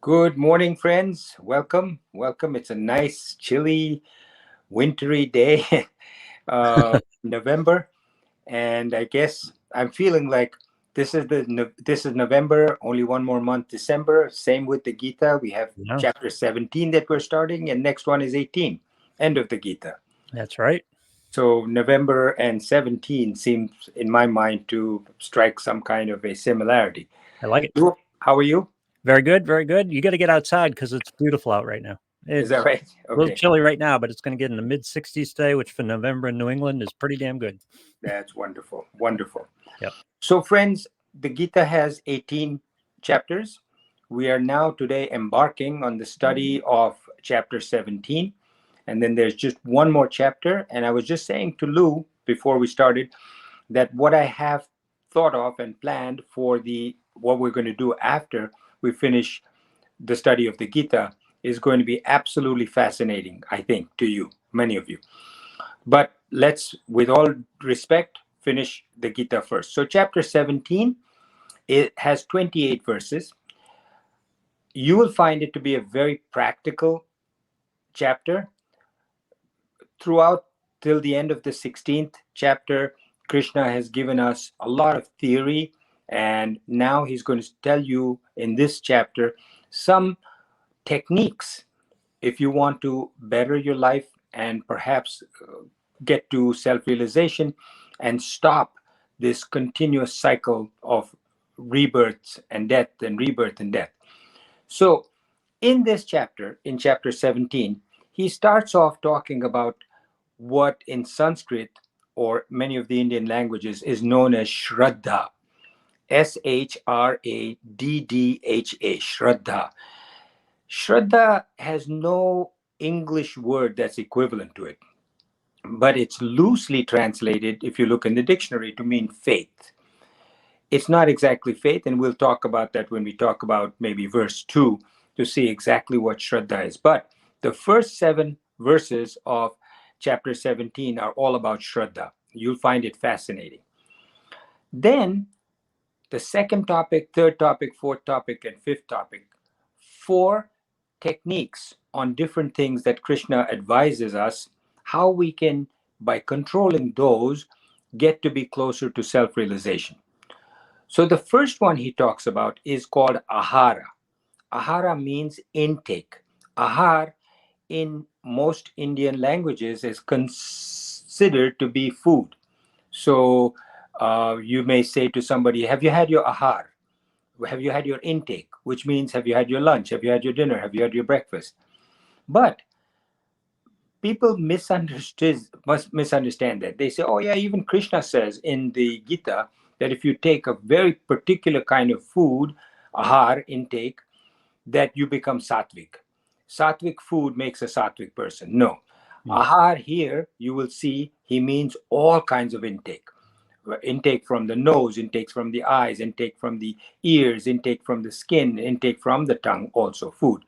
Good morning, friends. Welcome. Welcome. It's a nice, chilly, wintry day, November. And I guess I'm feeling like this is November, only one more month, December. Same with the Gita. We have No, chapter 17 that we're starting, and next one is 18, end of the Gita. that's right. So November and 17 seems, in my mind, to strike some kind of a similarity. I like it. How are you? Very good, very good. You got to get outside because it's beautiful out right now. Is that It's right? a little Okay. chilly right now, but it's going to get in the mid 60s today, which for November in New England is pretty damn good. That's wonderful. Wonderful. Yep. So, friends, the Gita has 18 chapters. We are now today embarking on the study of chapter 17. And then there's just one more chapter. And I was just saying to Lou before we started that what I have thought of and planned for the what we're going to do after we finish the study of the Gita is going to be absolutely fascinating, I think, to you, many of you. But let's, with all respect, finish the Gita first. So, chapter 17, it has 28 verses. You will find it to be a very practical chapter. Throughout till the end of the 16th chapter, Krishna has given us a lot of theory, and now he's going to tell you in this chapter some techniques if you want to better your life and perhaps get to self realization and stop this continuous cycle of rebirths and death and rebirth and death. So, in this chapter, in chapter 17, he starts off talking about what in Sanskrit or many of the Indian languages is known as Shraddha. Shraddha. Shraddha. Shraddha has no English word that's equivalent to it, but it's loosely translated, if you look in the dictionary, to mean faith. It's not exactly faith, and we'll talk about that when we talk about maybe verse 2 to see exactly what Shraddha is. But the first 7 verses of chapter 17 are all about Shraddha. You'll find it fascinating. Then the second topic, third topic, fourth topic, and fifth topic, 4 techniques on different things that Krishna advises us how we can, by controlling those, get to be closer to self realization. So the first one he talks about is called ahara. Ahara means intake. Ahar in most Indian languages is considered to be food. So you may say to somebody, have you had your ahar? Have you had your intake? Which means, have you had your lunch? Have you had your dinner? Have you had your breakfast? But people must misunderstand that. They say, oh yeah, even Krishna says in the Gita that if you take a very particular kind of food, ahar intake, that you become sattvic. Sattvic food makes a sattvic person. No. Mm. Ahar here, you will see, he means all kinds of intake. Intake from the nose, intake from the eyes, intake from the ears, intake from the skin, intake from the tongue, also food.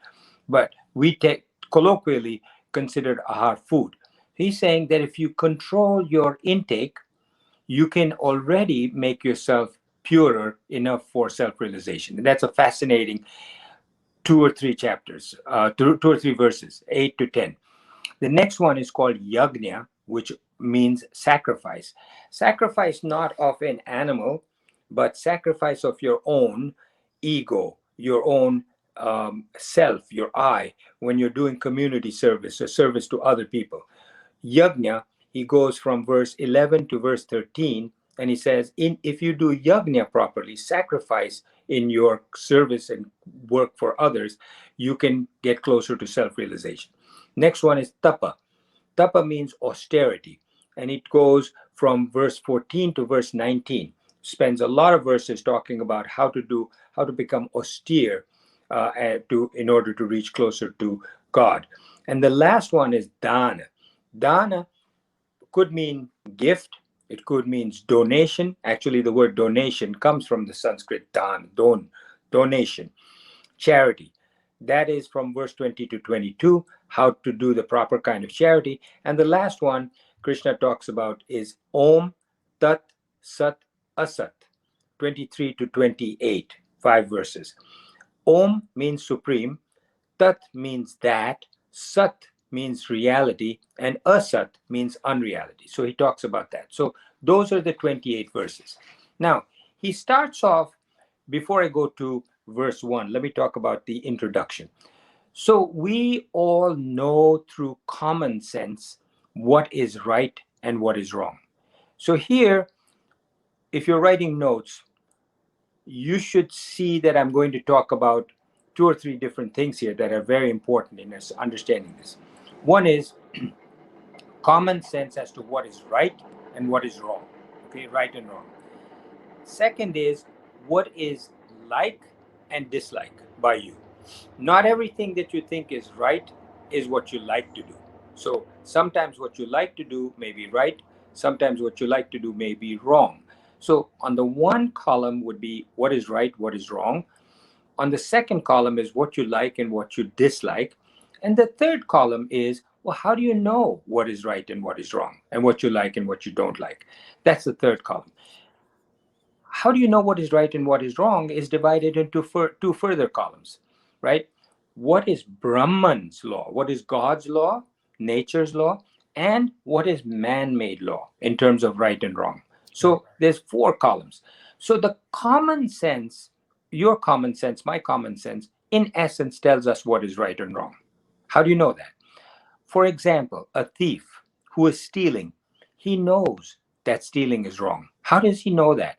But we take colloquially considered ahar food. He's saying that if you control your intake, you can already make yourself purer enough for self-realization. And that's a fascinating 2 or 3 chapters, 2 or 3 verses, 8 to 10. The next one is called yagna, which means sacrifice. Sacrifice not of an animal, but sacrifice of your own ego, your own self, your I, when you're doing community service or service to other people. Yagna, he goes from verse 11 to verse 13, and he says, if you do yagna properly, sacrifice in your service and work for others, you can get closer to self-realization. Next one is tapa. Tapa means austerity, and it goes from verse 14 to verse 19. Spends a lot of verses talking about how to become austere in order to reach closer to God. And the last one is dana. Dana could mean gift. It could mean donation. Actually, the word donation comes from the Sanskrit donation, charity. That is from verse 20 to 22, how to do the proper kind of charity. And the last one Krishna talks about is Om Tat Sat Asat, 23 to 28, 5 verses. Om means supreme, Tat means that, Sat means reality, and Asat means unreality. So he talks about that. So those are the 28 verses. Now, he starts off, before I go to verse 1, let me talk about the introduction. So we all know through common sense what is right and what is wrong. So here, if you're writing notes, you should see that I'm going to talk about two or three different things here that are very important in us understanding this. One is common sense as to what is right and what is wrong. Okay, right and wrong. Second is what is like and dislike by you. Not everything that you think is right is what you like to do. So sometimes what you like to do may be right, sometimes what you like to do may be wrong. So on the one column would be what is right, what is wrong. On the second column is what you like and what you dislike. And the third column is, well, how do you know what is right and what is wrong and what you like and what you don't like? That's the third column. How do you know what is right and what is wrong is divided into two further columns, right? What is Brahman's law? What is God's law, nature's law, and what is man-made law in terms of right and wrong? So there's four columns. So the common sense, your common sense, my common sense, in essence tells us what is right and wrong. How do you know that? For example, a thief who is stealing, he knows that stealing is wrong. How does he know that?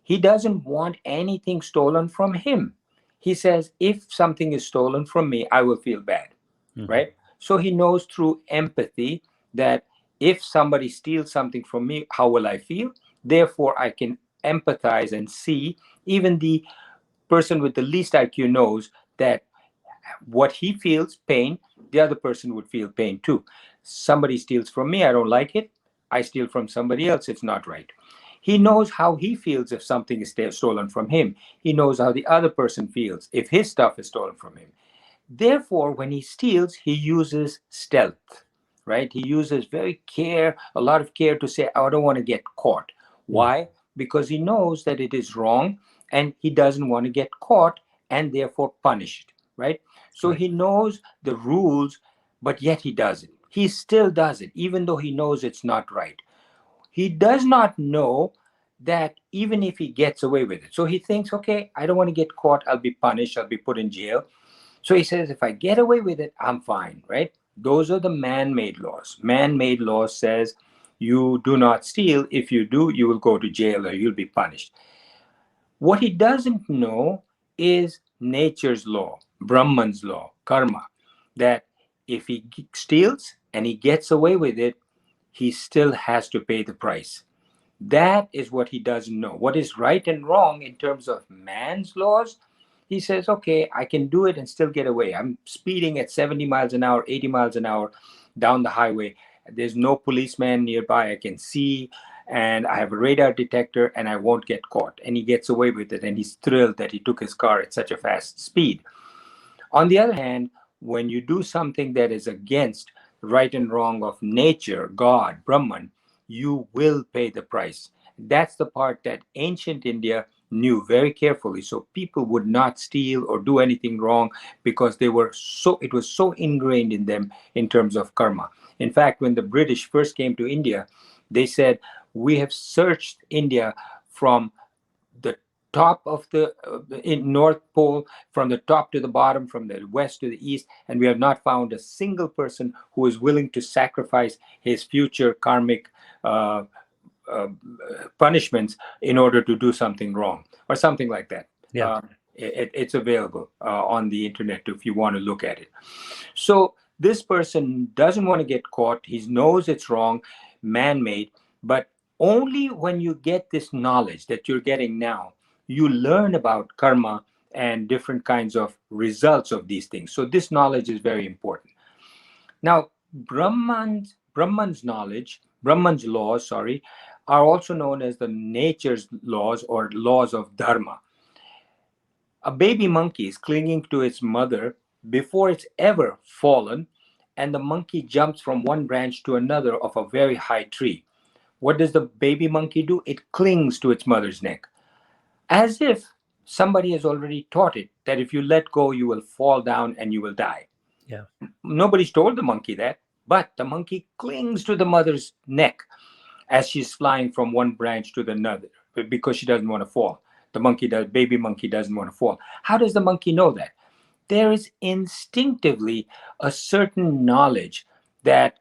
He doesn't want anything stolen from him. He says, if something is stolen from me, I will feel bad, right? So he knows through empathy that if somebody steals something from me, how will I feel? Therefore, I can empathize and see. Even the person with the least IQ knows that what he feels, pain, the other person would feel pain too. Somebody steals from me, I don't like it. I steal from somebody else, it's not right. He knows how he feels if something is stolen from him. He knows how the other person feels if his stuff is stolen from him. Therefore, when he steals, he uses stealth, right? He uses a lot of care to say, I don't want to get caught. Why? Because he knows that it is wrong and he doesn't want to get caught and therefore punished, right? So he knows the rules, but yet he does it. He still does it, even though he knows it's not right. He does not know that even if he gets away with it. So he thinks, okay, I don't want to get caught. I'll be punished. I'll be put in jail. So he says, if I get away with it, I'm fine, right? Those are the man-made laws. Man-made law says you do not steal. If you do, you will go to jail or you'll be punished. What he doesn't know is nature's law, Brahman's law, karma, that if he steals and he gets away with it, he still has to pay the price. That is what he doesn't know. What is right and wrong in terms of man's laws? He says, okay, I can do it and still get away. I'm speeding at 70 miles an hour, 80 miles an hour down the highway. There's no policeman nearby I can see, and I have a radar detector and I won't get caught. And he gets away with it, and he's thrilled that he took his car at such a fast speed. On the other hand, when you do something that is against right and wrong of nature, God, Brahman, you will pay the price. That's the part that ancient India knew very carefully. So people would not steal or do anything wrong because it was so ingrained in them in terms of karma. In fact, when the British first came to India, they said, we have searched India from the top of the in North Pole, from the top to the bottom, from the west to the east, and we have not found a single person who is willing to sacrifice his future karmic uh, uh, punishments in order to do something wrong or something like that. Yeah. It's available on the internet if you want to look at it. So this person doesn't want to get caught. He knows it's wrong, man-made, but only when you get this knowledge that you're getting now, you learn about karma and different kinds of results of these things. So this knowledge is very important. Now, Brahman's knowledge, Brahman's laws, sorry, are also known as the nature's laws or laws of dharma. A baby monkey is clinging to its mother before it's ever fallen, and the monkey jumps from one branch to another of a very high tree. What does the baby monkey do? It clings to its mother's neck, as if Somebody has already taught it that if you let go, you will fall down and you will die. Yeah. Nobody's told the monkey that, but the monkey clings to the mother's neck as she's flying from one branch to the another because she doesn't want to fall. Baby monkey doesn't want to fall. How does the monkey know that? There is instinctively a certain knowledge that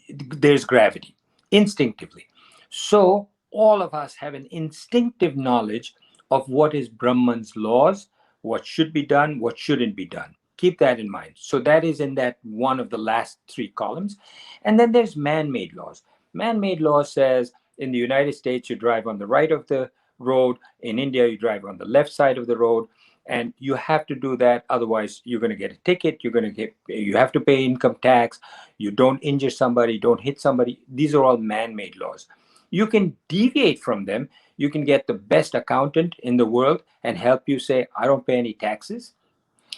there's gravity, instinctively. So all of us have an instinctive knowledge of what is Brahman's laws, what should be done, what shouldn't be done. Keep that in mind. So that is in that one of the last three columns. And then there's man-made laws. Man-made law says in the United States, you drive on the right of the road. In India, you drive on the left side of the road. And you have to do that. Otherwise, you're going to get a ticket. You have to pay income tax. You don't injure somebody, don't hit somebody. These are all man-made laws. You can deviate from them. You can get the best accountant in the world and help you say, I don't pay any taxes.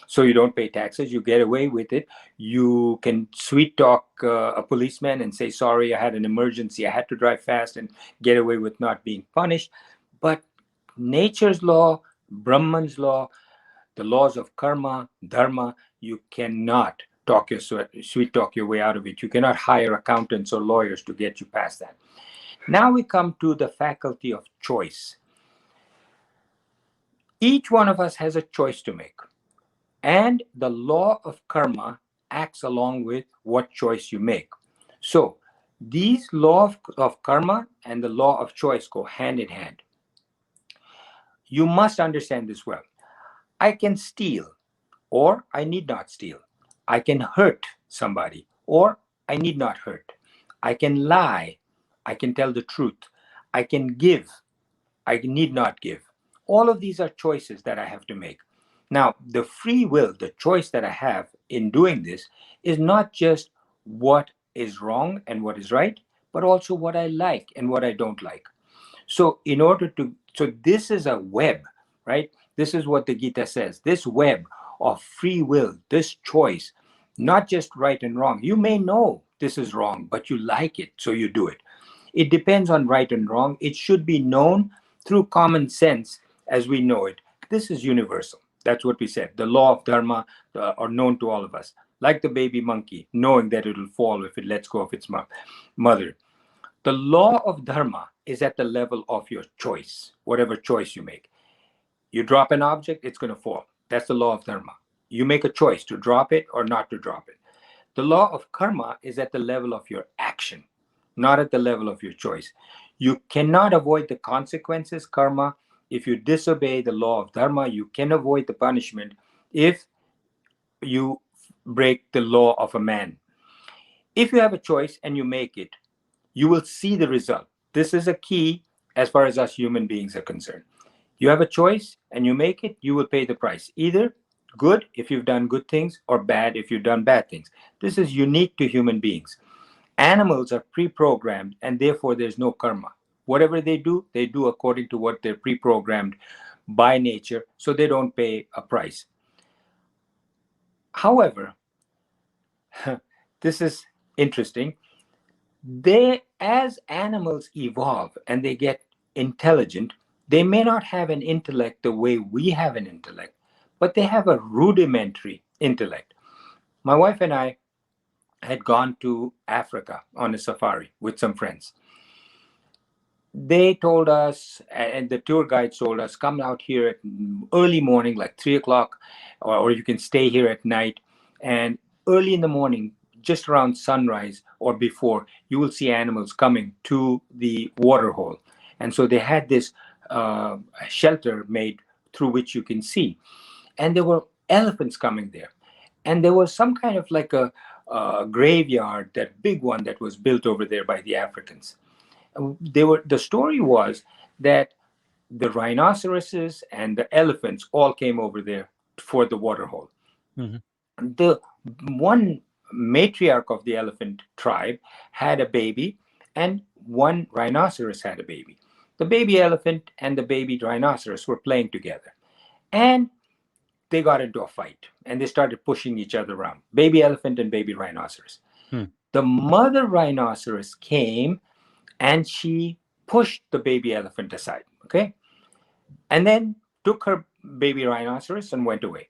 So you don't pay taxes, you get away with it. You can sweet talk a policeman and say, sorry, I had an emergency, I had to drive fast, and get away with not being punished. But nature's law, Brahman's law, the laws of karma, dharma, you cannot sweet talk your way out of it. You cannot hire accountants or lawyers to get you past that. Now we come to the faculty of choice. Each one of us has a choice to make. And the law of karma acts along with what choice you make. So these law of karma and the law of choice go hand in hand. You must understand this well. I can steal, or I need not steal. I can hurt somebody, or I need not hurt. I can lie. I can tell the truth. I can give. I need not give. All of these are choices that I have to make. Now, the free will, the choice that I have in doing this, is not just what is wrong and what is right, but also what I like and what I don't like. So this is a web, right? This is what the Gita says. This web of free will, this choice, not just right and wrong. You may know this is wrong, but you like it, so you do it. It depends on right and wrong. It should be known through common sense as we know it. This is universal. That's what we said. The law of dharma are known to all of us. Like the baby monkey, knowing that it will fall if it lets go of its mother. The law of dharma is at the level of your choice, whatever choice you make. You drop an object, it's going to fall. That's the law of dharma. You make a choice to drop it or not to drop it. The law of karma is at the level of your action, not at the level of your choice. You cannot avoid the consequences, karma. If you disobey the law of dharma, you can avoid the punishment if you break the law of a man. If you have a choice and you make it, you will see the result. This is a key as far as us human beings are concerned. You have a choice and you make it, you will pay the price. Either good if you've done good things or bad if you've done bad things. This is unique to human beings. Animals are pre-programmed and therefore there's no karma. Whatever they do according to what they're pre-programmed by nature, so they don't pay a price. However, this is interesting. As animals evolve and they get intelligent, they may not have an intellect the way we have an intellect, but they have a rudimentary intellect. My wife and I had gone to Africa on a safari with some friends. They told us, and the tour guide told us, come out here at early morning, like 3 o'clock, or you can stay here at night. And early in the morning, just around sunrise or before, you will see animals coming to the water hole. And so they had this shelter made through which you can see. And there were elephants coming there. And there was some kind of like a graveyard, that big one that was built over there by the Africans. The story was that the rhinoceroses and the elephants all came over there for the waterhole. Mm-hmm. The one matriarch of the elephant tribe had a baby, and one rhinoceros had a baby. The baby elephant and the baby rhinoceros were playing together, and they got into a fight, and they started pushing each other around. Baby elephant and baby rhinoceros. The mother rhinoceros came and she pushed the baby elephant aside. Okay. And then took her baby rhinoceros and went away.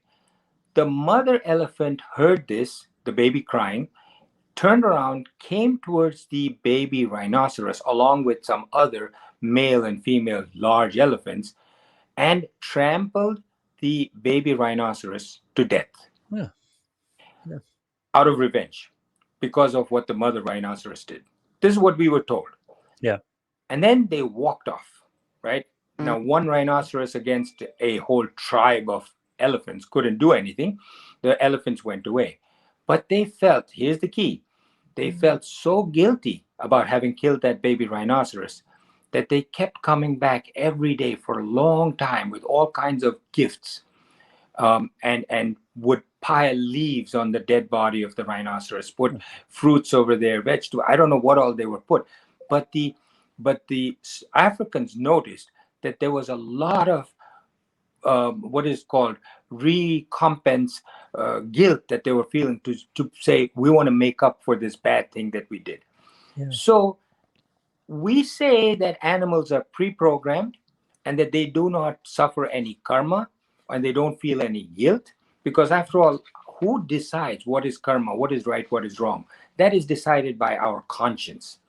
The mother elephant heard this, the baby crying, turned around, came towards the baby rhinoceros along with some other male and female large elephants, and trampled the baby rhinoceros to death Yeah. Yeah. out of revenge because of what the mother rhinoceros did. This is what we were told. Yeah. And then they walked off, right? Now, one rhinoceros against a whole tribe of elephants couldn't do anything. The elephants went away. But they felt, here's the key, they felt so guilty about having killed that baby rhinoceros that they kept coming back every day for a long time with all kinds of gifts, and would pile leaves on the dead body of the rhinoceros, put fruits over there, vegetables. I don't know what all they were put, but the Africans noticed that there was a lot of what is called recompense, guilt that they were feeling to say we want to make up for this bad thing that we did. Yeah. So we say that animals are pre-programmed and that they do not suffer any karma and they don't feel any guilt, because after all, who decides what is karma, what is right, what is wrong? That is decided by our conscience.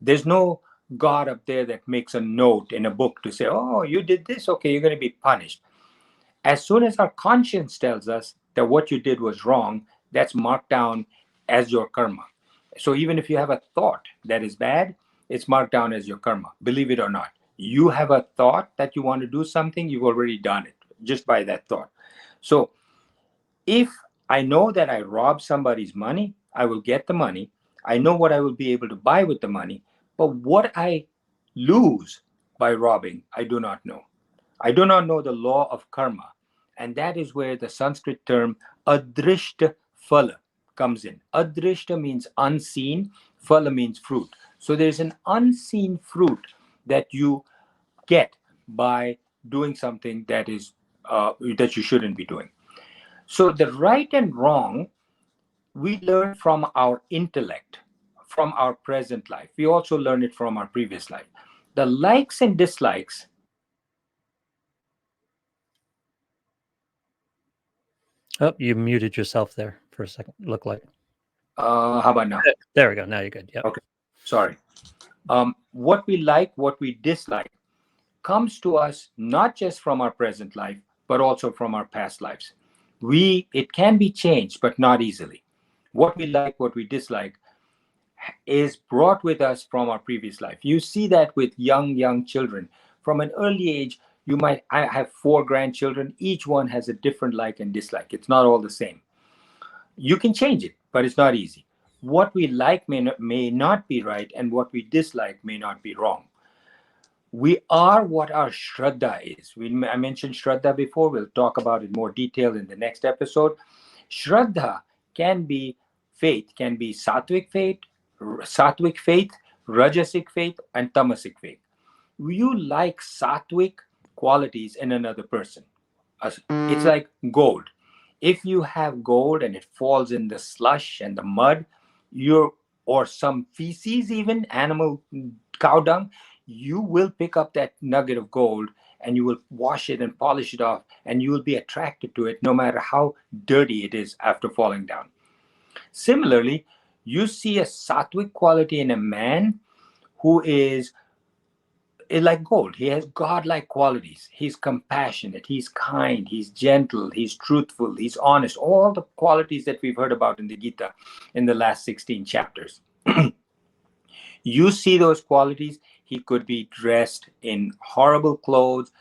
There's no God up there that makes a note in a book to say, oh, you did this, okay, you're going to be punished. As soon as our conscience tells us that what you did was wrong, that's marked down as your karma. So even if you have a thought that is bad, it's marked down as your karma, believe it or not. You have a thought that you want to do something, you've already done it just by that thought. So if I know that I rob somebody's money, I will get the money. I know what I will be able to buy with the money, but what I lose by robbing, I do not know. I do not know the law of karma. And that is where the Sanskrit term adrishta phala comes in. Adrishta means unseen, phala means fruit. So there's an unseen fruit that you get by doing something that you shouldn't be doing. So the right and wrong we learn from our intellect, from our present life. We also learn it from our previous life. The likes and dislikes. Oh, you muted yourself there for a second. Look like. How about now? There we go. Now you're good. Yep. Okay, sorry. What we like, what we dislike, comes to us not just from our present life, but also from our past lives. It can be changed, but not easily. What we like, what we dislike, is brought with us from our previous life. You see that with young children. From an early age, I have 4 grandchildren. Each one has a different like and dislike. It's not all the same. You can change it, but it's not easy. What we like may not be right, and what we dislike may not be wrong. We are what our Shraddha is. I mentioned Shraddha before. We'll talk about it more detail in the next episode. Shraddha can be faith, can be sattvic faith, rajasic faith, and tamasic faith. You like sattvic qualities in another person. It's like gold. If you have gold and it falls in the slush and the mud, or some feces, even animal cow dung, you will pick up that nugget of gold and you will wash it and polish it off, and you will be attracted to it no matter how dirty it is after falling down. Similarly, you see a sattvic quality in a man who is like gold. He has godlike qualities. He's compassionate, he's kind, he's gentle, he's truthful, he's honest. All the qualities that we've heard about in the Gita in the last 16 chapters. You see those qualities. He could be dressed in horrible clothes,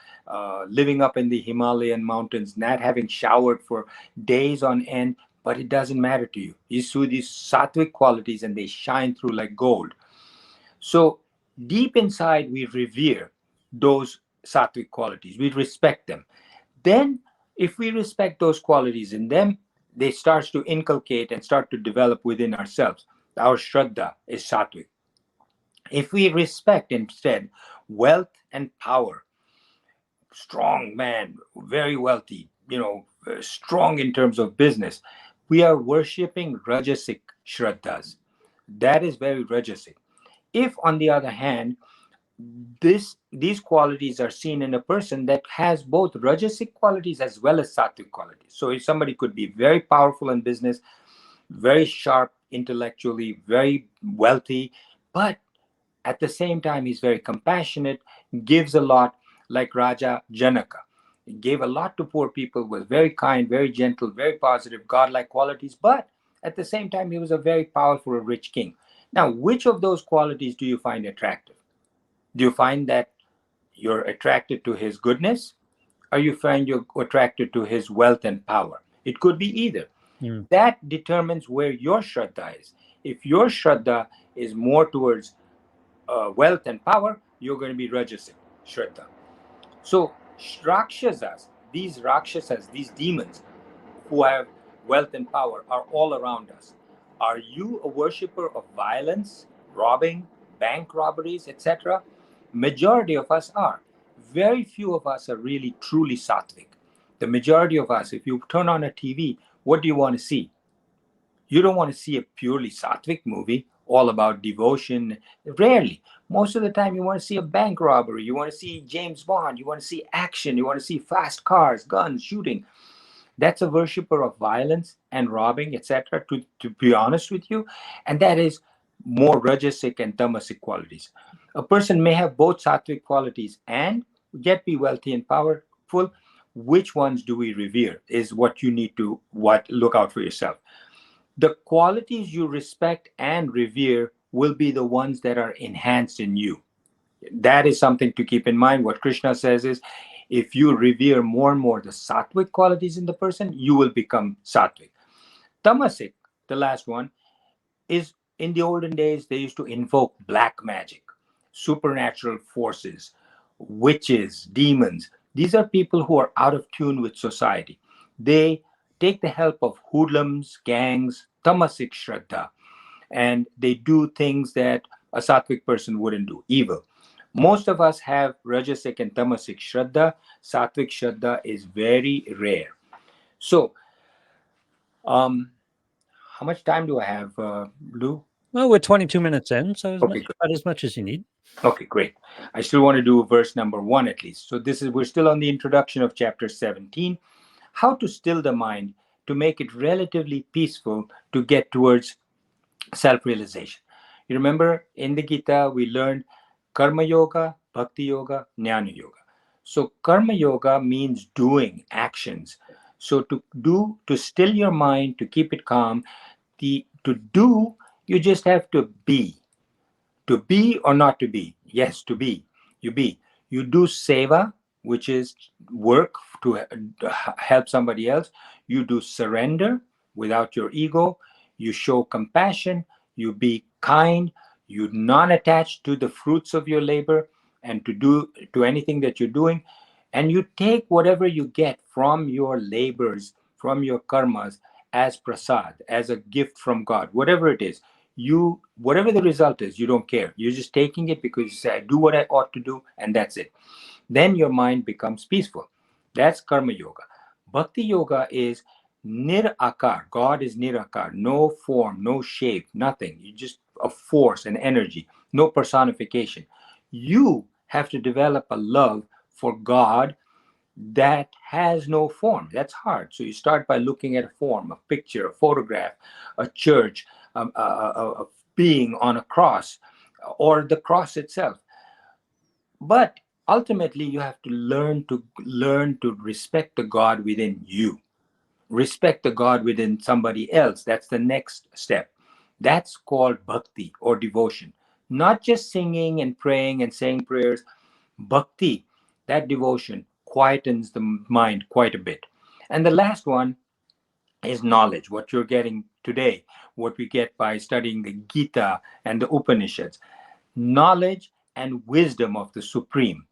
living up in the Himalayan mountains, not having showered for days on end, but it doesn't matter to you. You see these sattvic qualities and they shine through like gold. So deep inside, we revere those sattvic qualities. We respect them. Then, if we respect those qualities in them, they start to inculcate and start to develop within ourselves. Our Shraddha is sattvic. If we respect instead wealth and power, strong man, very wealthy, strong in terms of business, we are worshipping Rajasic Shraddhas. That is very Rajasic. If, on the other hand, These qualities are seen in a person that has both rajasic qualities as well as sattvic qualities. So if somebody could be very powerful in business, very sharp intellectually, very wealthy, but at the same time he's very compassionate, gives a lot, like Raja Janaka. He gave a lot to poor people, was very kind, very gentle, very positive, godlike qualities, but at the same time he was a very powerful, rich king. Now, which of those qualities do you find attractive? Do you find that you're attracted to his goodness, or you find you're attracted to his wealth and power? It could be either. Mm. That determines where your Shraddha is. If your Shraddha is more towards wealth and power, you're going to be Rajasic Shraddha. So, Rakshasas, these demons who have wealth and power are all around us. Are you a worshiper of violence, robbing, bank robberies, etc.? Majority of us are. Very few of us are really truly sattvic. The majority of us, if you turn on a TV, what do you want to see? You don't want to see a purely sattvic movie all about devotion. Rarely. Most of the time, you want to see a bank robbery. You want to see James Bond. You want to see action. You want to see fast cars, guns, shooting. That's a worshiper of violence and robbing, etc., to be honest with you. And that is more rajasic and tamasic qualities. A person may have both sattvic qualities and yet be wealthy and powerful. Which ones do we revere is what you need to look out for yourself. The qualities you respect and revere will be the ones that are enhanced in you. That is something to keep in mind. What Krishna says is, if you revere more and more the sattvic qualities in the person, you will become sattvic. Tamasic, the last one, is in the olden days, they used to invoke black magic, supernatural forces, witches, demons. These are people who are out of tune with society. They take the help of hoodlums, gangs, tamasic shraddha, and they do things that a sattvic person wouldn't do, evil. Most of us have rajasic and tamasic shraddha. Sattvic shraddha is very rare. So, um, how much time do I have, Lou? Well, we're 22 minutes in, so Okay, good. about as much as you need. Okay, great. I still want to do verse number 1 at least. So we're still on the introduction of chapter 17. How to still the mind to make it relatively peaceful to get towards self-realization. You remember in the Gita we learned karma yoga, bhakti yoga, jnana yoga. So karma yoga means doing actions. So to still your mind, to keep it calm, to do, you just have to be. To be or not to be? Yes, to be. You be. You do seva, which is work to help somebody else. You do surrender without your ego. You show compassion. You be kind. You non attached to the fruits of your labor and to anything that you're doing. And you take whatever you get from your labors, from your karmas, as prasad, as a gift from God, whatever it is. Whatever the result is, you don't care. You're just taking it because you say, I do what I ought to do, and that's it. Then your mind becomes peaceful. That's karma yoga. Bhakti yoga is nirakar. God is nirakar. No form, no shape, nothing. You just a force, an energy, no personification. You have to develop a love for God that has no form. That's hard. So you start by looking at a form, a picture, a photograph, a church, a being on a cross, or the cross itself. But ultimately, you have to learn to respect the God within you. Respect the God within somebody else. That's the next step. That's called bhakti or devotion. Not just singing and praying and saying prayers. Bhakti, that devotion, quietens the mind quite a bit. And the last one is knowledge, what you're getting today, what we get by studying the Gita and the Upanishads. Knowledge and wisdom of the Supreme,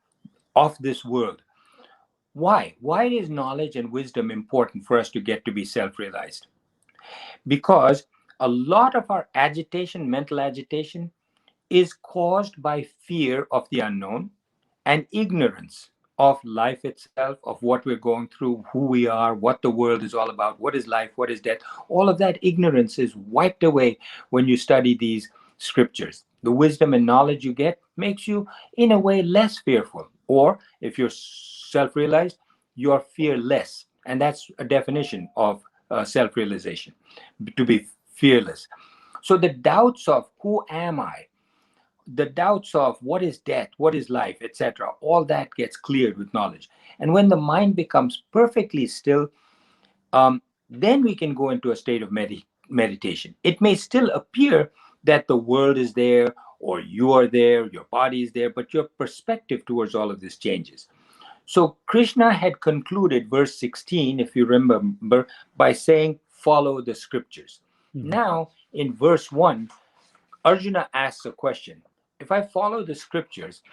of this world. Why? Why is knowledge and wisdom important for us to get to be self realized? Because a lot of our agitation, mental agitation, is caused by fear of the unknown and ignorance of life itself, of what we're going through, who we are, what the world is all about, what is life, what is death. All of that ignorance is wiped away when you study these scriptures. The wisdom and knowledge you get, makes you, in a way, less fearful. Or if you're self realized, you're fearless. And that's a definition of self realization, to be fearless. So the doubts of who am I, the doubts of what is death, what is life, etc., all that gets cleared with knowledge. And when the mind becomes perfectly still, then we can go into a state of meditation. It may still appear that the world is there, or you are there, your body is there, but your perspective towards all of this changes. So Krishna had concluded verse 16, if you remember, by saying, follow the scriptures. Mhm. Now, in verse 1, Arjuna asks a question. If I follow the scriptures,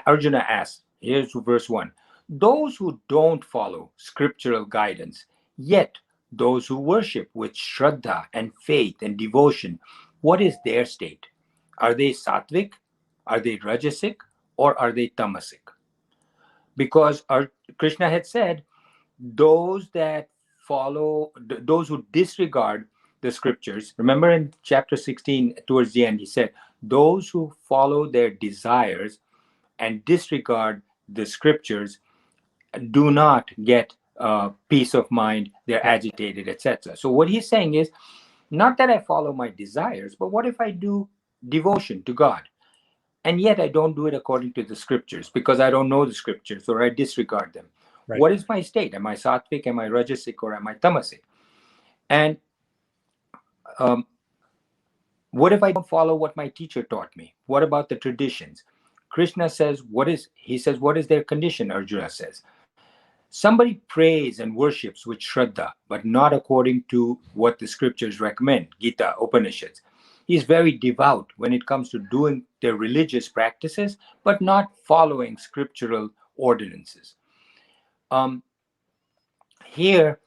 Arjuna asks, here's verse 1, those who don't follow scriptural guidance, yet those who worship with shraddha and faith and devotion, what is their state? Are they sattvic? Are they rajasic? Or are they tamasic? Because Krishna had said, those that follow, those who disregard the scriptures, remember in chapter 16 towards the end he said, those who follow their desires and disregard the scriptures do not get peace of mind, they're Right. agitated, etc. So what he's saying is, not that I follow my desires, but what if I do devotion to God, and yet I don't do it according to the scriptures because I don't know the scriptures, or I disregard them? Right. What is my state? Am I sattvic? Am I rajasic? Or am I tamasic? And um, what if I don't follow what my teacher taught me? What about the traditions? Krishna says, what is their condition? Arjuna says, somebody prays and worships with shraddha, but not according to what the scriptures recommend, Gita, Upanishads. He's very devout when it comes to doing their religious practices, but not following scriptural ordinances. Um, Here,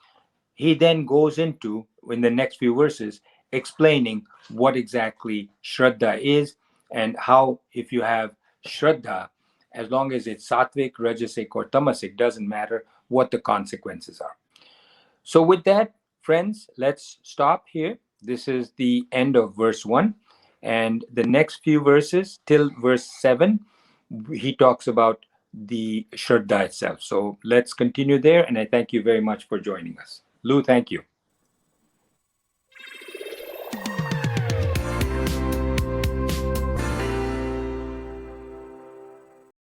he then goes into, in the next few verses, explaining what exactly shraddha is, and how, if you have shraddha, as long as it's sattvic, rajasic, or tamasic, doesn't matter what the consequences are. So, with that, friends, let's stop here. This is the end of verse 1. And the next few verses, till verse 7, he talks about the Shraddha itself. So, let's continue there. And I thank you very much for joining us. Lou, thank you.